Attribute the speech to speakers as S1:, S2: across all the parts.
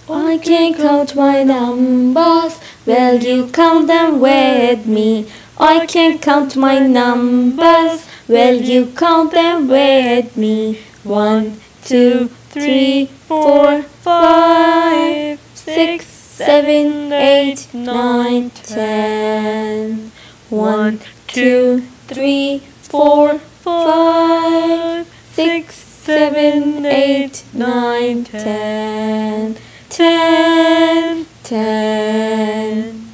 S1: I can count my numbers, will you count them with me? I can count my numbers, will you count them with me? 1, 2, 3, 4, 5, 6, 7, 8, 9, 10. 1, 2, 3, 4, 5, 6, 7, 8, 9, 10. 10, 10.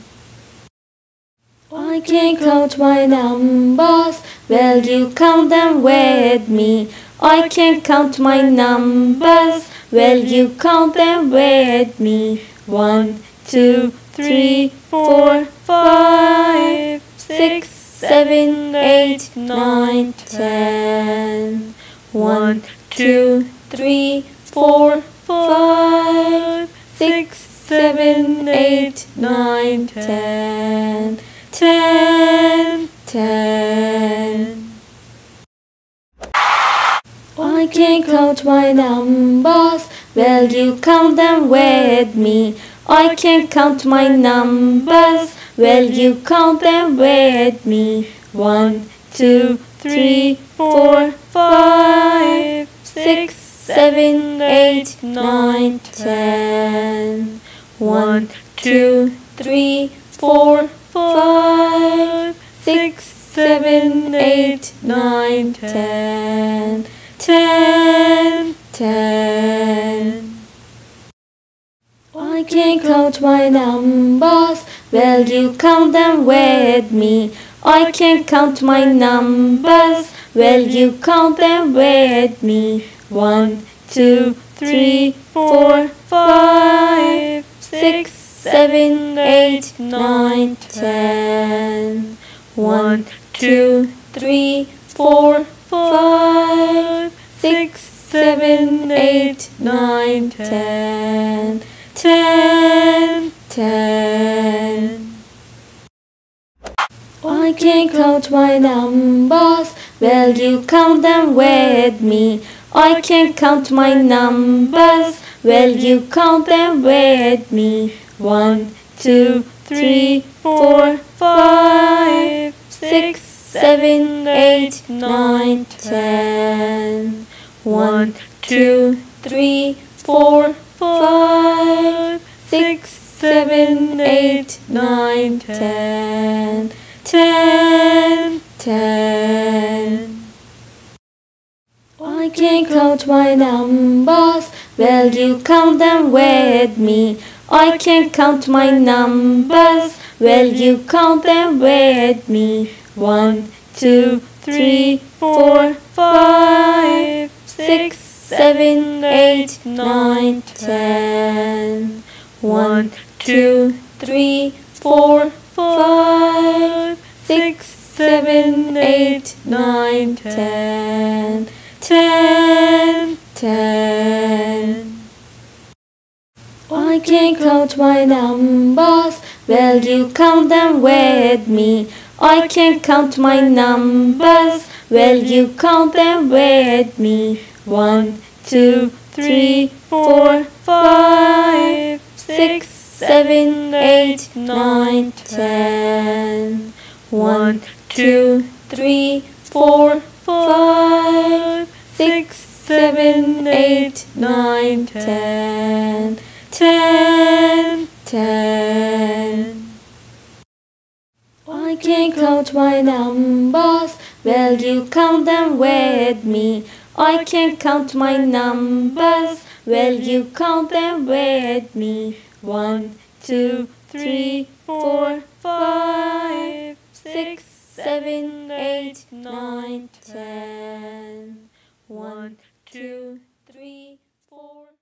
S1: I can count my numbers, will you count them with me? I can count my numbers, will you count them with me? 1, 2, 3, 4, 5, 6, 7, 8, 9, 10. 1, 2, 3, 4, 5, 6, 7, 8, 9, 10. 10, 10. I can count my numbers, will you count them with me? I can count my numbers, will you count them with me? 1, 2, 3, 4, 5, 6, 7, 8, 9, 10. 1, 2, 3, 4, 5, 6, 7, 8, 9, 10. 10, 10. I can count my numbers, will you count them with me? I can count my numbers, will you count them with me? 1, 2, 3, 4, 5, 6, 7, 8, 9, 10. 1, 2, 3, 4, 5, 6, 7, 8, 9, 10. 10, 10. I can count my numbers, will you count them with me? I can count my numbers, will you count them with me? 1, 2, 3, 4, 5, 6, 7, 8, 9, 10. 1, 2, 3, 4, 5, 6, 7, 8, 9, 10. 10, 10. I can count my numbers, will you count them with me? I can count my numbers, will you count them with me? 1, 2, 3, 4, 5, 6, 7, 8, 9, 10. 1, 2, 3, 4, 5, 6, 7, 8, 9, 10. 10, 10. I can count my numbers, will you count them with me? I can count my numbers, will you count them with me? 1, 2, 3, 4, 5, 6, 7, 8, 9, 10. 1, 2, 3, 4, 5, 6, 7, 8, 9, 10. 10, 10. I can count my numbers, will you count them with me? I can count my numbers, will you count them with me? 1, 2, 3, 4, 5, 6, 7, 8, 9, 10. 1, 2, 3, 4.